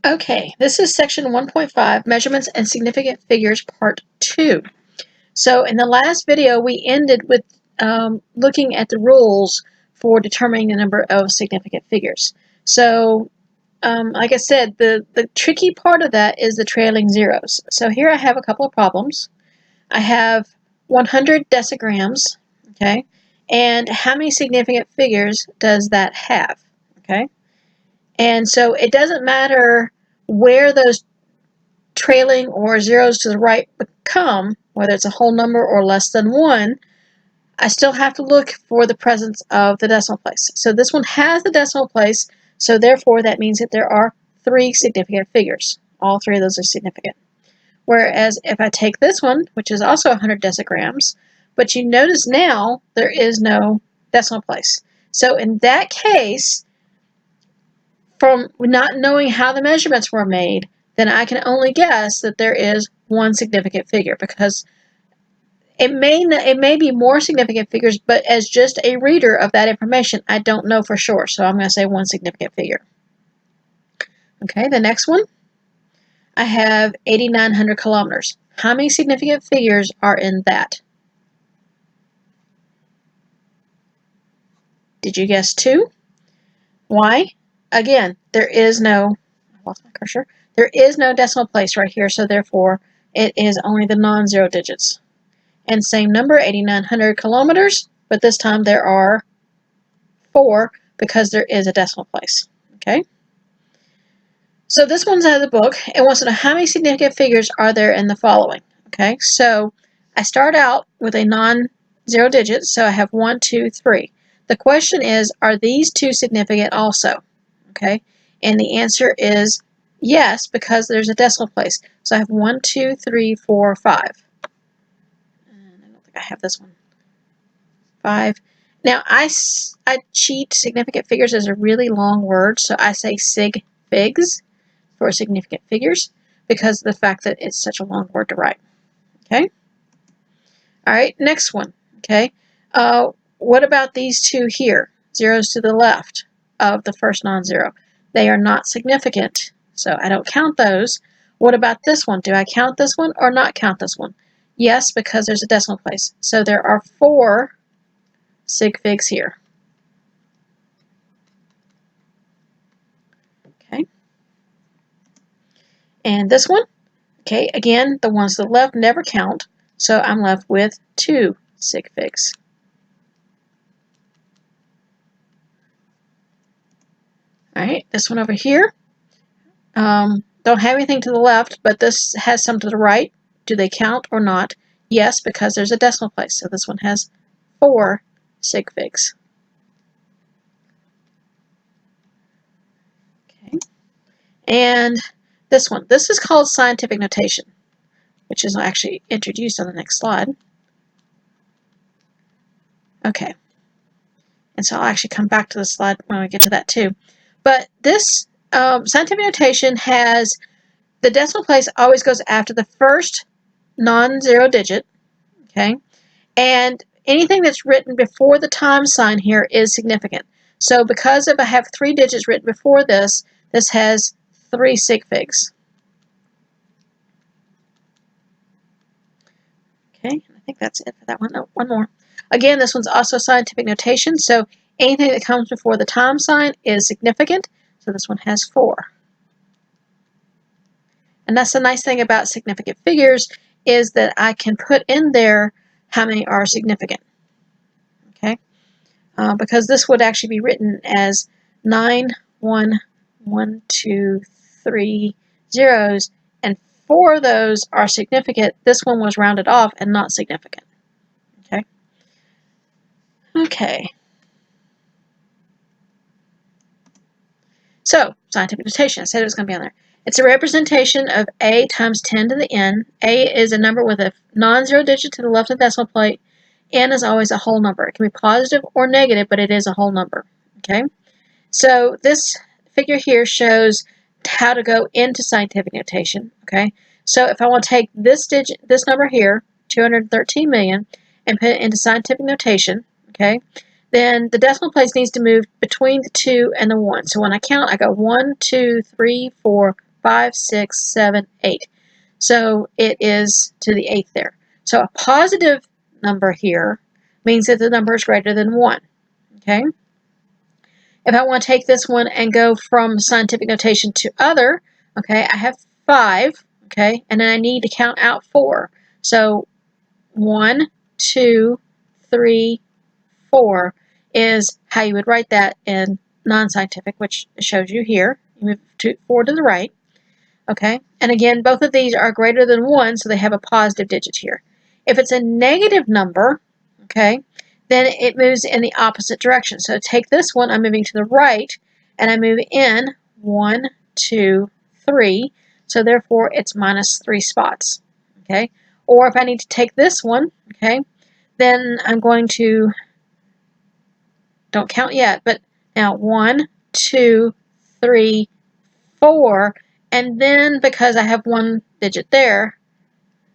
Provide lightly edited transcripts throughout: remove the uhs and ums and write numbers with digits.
Okay, this is section 1.5, Measurements and Significant Figures, part 2. So in the last video, we ended with looking at the rules for determining the number of significant figures. So, like I said, the tricky part of that is the trailing zeros. So here I have a couple of problems. I have 100 decigrams, okay, and how many significant figures does that have, okay? And so it doesn't matter where those trailing or zeros to the right become, whether it's a whole number or less than 1, I still have to look for the presence of the decimal place. So this one has the decimal place, so therefore that means that there are 3 significant figures. All 3 of those are significant. Whereas if I take this one, which is also 100 decigrams, but you notice now there is no decimal place. So in that case, from not knowing how the measurements were made, then I can only guess that there is 1 significant figure, because it may be more significant figures, but as just a reader of that information, I don't know for sure. So I'm going to say 1 significant figure. Okay, the next one, I have 8,900 kilometers. How many significant figures are in that? Did you guess 2? Why? Again, there is no, I lost my cursor, there is no decimal place right here, so therefore it is only the non-zero digits. And same number, 8,900 kilometers, but this time there are 4 because there is a decimal place. Okay? So this one's out of the book. It wants to know how many significant figures are there in the following. Okay, so I start out with a non-zero digit, so I have 1, 2, 3. The question is, are these 2 significant also? Okay, and the answer is yes, because there's a decimal place. So I have 1, 2, 3, 4, 5. And I don't think I have this one. 5. Now, I cheat significant figures as a really long word, so I say sig figs for significant figures because of the fact that it's such a long word to write. Okay? All right, next one. Okay? What about these 2 here? Zeros to the left of the first non-zero. They are not significant, so I don't count those. What about this one? Do I count this one or not count this one? Yes, because there's a decimal place. So there are 4 sig figs here. Okay. And this one, okay, again, the ones to the left never count, so I'm left with 2 sig figs. Alright, this one over here, don't have anything to the left, but this has some to the right. Do they count or not? Yes, because there's a decimal place, so this one has 4 sig figs. Okay. And this one, this is called scientific notation, which is actually introduced on the next slide. Okay. And so I'll actually come back to the slide when we get to that too. But this scientific notation has the decimal place always goes after the first non-zero digit, okay? And anything that's written before the times sign here is significant. So because if I have 3 digits written before this, this has 3 sig figs. Okay, I think that's it for that one. Oh, one more. Again, this one's also scientific notation, so anything that comes before the time sign is significant, so this one has 4. And that's the nice thing about significant figures, is that I can put in there how many are significant. Okay, because this would actually be written as 9, 1, 1, 2, 3 zeros, and 4 of those are significant. This one was rounded off and not significant. Okay. Okay. So, scientific notation, I said it was going to be on there. It's a representation of a times 10 to the n. A is a number with a non-zero digit to the left of the decimal point. N is always a whole number. It can be positive or negative, but it is a whole number. Okay? So, this figure here shows how to go into scientific notation. Okay? So, if I want to take this digit, this number here, 213 million, and put it into scientific notation, okay, then the decimal place needs to move between the 2 and the 1. So when I count, I go 1, 2, 3, 4, 5, 6, 7, 8. So it is to the 8th there. So a positive number here means that the number is greater than 1. Okay? If I want to take this one and go from scientific notation to other, okay, I have 5, okay, and then I need to count out 4. So 1, 2, 3, 4 is how you would write that in non-scientific, which shows you here. You move 4 to the right, okay, and again, both of these are greater than 1, so they have a positive digit here. If it's a negative number, okay, then it moves in the opposite direction. So take this one, I'm moving to the right, and I move in 1, 2, 3, so therefore it's minus 3 spots, okay? Or if I need to take this one, okay, then I'm going to, don't count yet, but now 1, 2, 3, 4, and then because I have one digit there,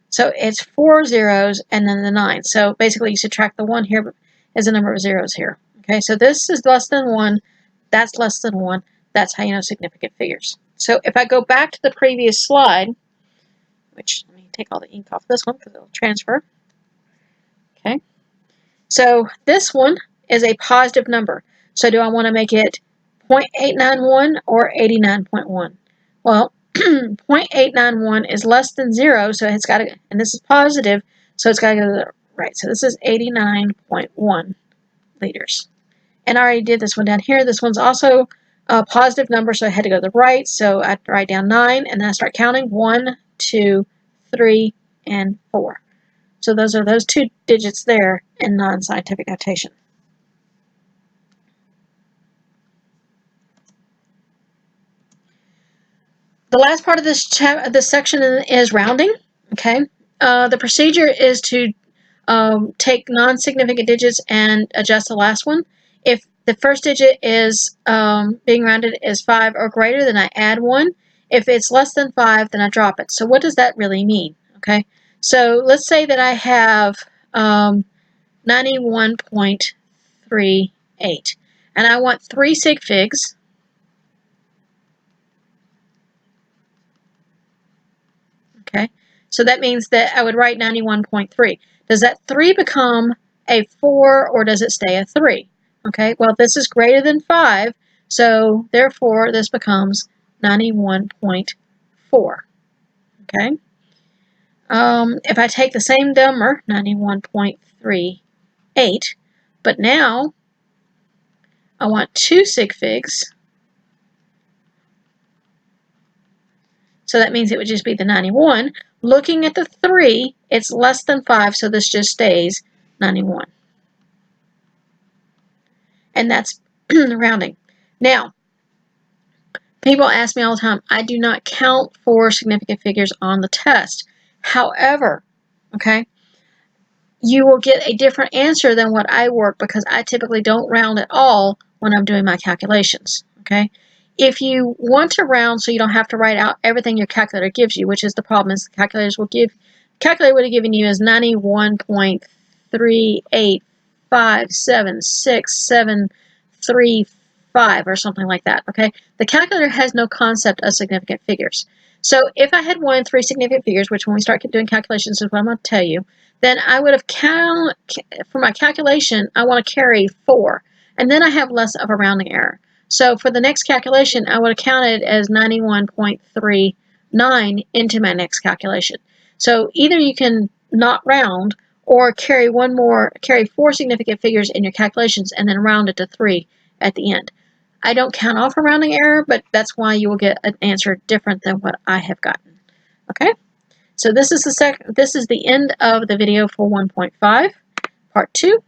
so it's 4 zeros and then the 9. So basically you subtract the 1 here as the number of zeros here. Okay, so this is less than 1, that's less than 1. That's how you know significant figures. So if I go back to the previous slide, which let me take all the ink off this one because it'll transfer. Okay, so this one is a positive number. So do I want to make it 0.891 or 89.1? Well, 0.891 is less than 0, so it's got to, and this is positive, so it's got to go to the right. So this is 89.1 liters. And I already did this one down here. This one's also a positive number, so I had to go to the right. So I write down 9, and then I start counting 1, 2, 3, and 4. So those are those 2 digits there in non-scientific notation. The last part of this section is rounding. Okay, the procedure is to take non-significant digits and adjust the last one. If the first digit is being rounded is 5 or greater, then I add 1. If it's less than 5, then I drop it. So what does that really mean? Okay, so let's say that I have 91.38, and I want 3 sig figs. Okay, so that means that I would write 91.3. Does that 3 become a 4 or does it stay a 3? Okay, well this is greater than 5, so therefore this becomes 91.4. Okay, if I take the same number, 91.38, but now I want 2 sig figs, so that means it would just be the 91. Looking at the 3, it's less than 5, so this just stays 91. And that's rounding. Now, people ask me all the time, I do not count for significant figures on the test. However, okay, you will get a different answer than what I work because I typically don't round at all when I'm doing my calculations. Okay, if you want to round so you don't have to write out everything your calculator gives you, which is the problem is the calculator would have given you is 91.385767335 or something like that. Okay, the calculator has no concept of significant figures. So if I had wanted 3 significant figures, which when we start doing calculations is what I'm going to tell you, then I would have for my calculation, I want to carry 4, and then I have less of a rounding error. So for the next calculation, I would have counted as 91.39 into my next calculation. So either you can not round or carry 4 significant figures in your calculations and then round it to 3 at the end. I don't count off a rounding error, but that's why you will get an answer different than what I have gotten. Okay? So this is the end of the video for 1.5, part 2.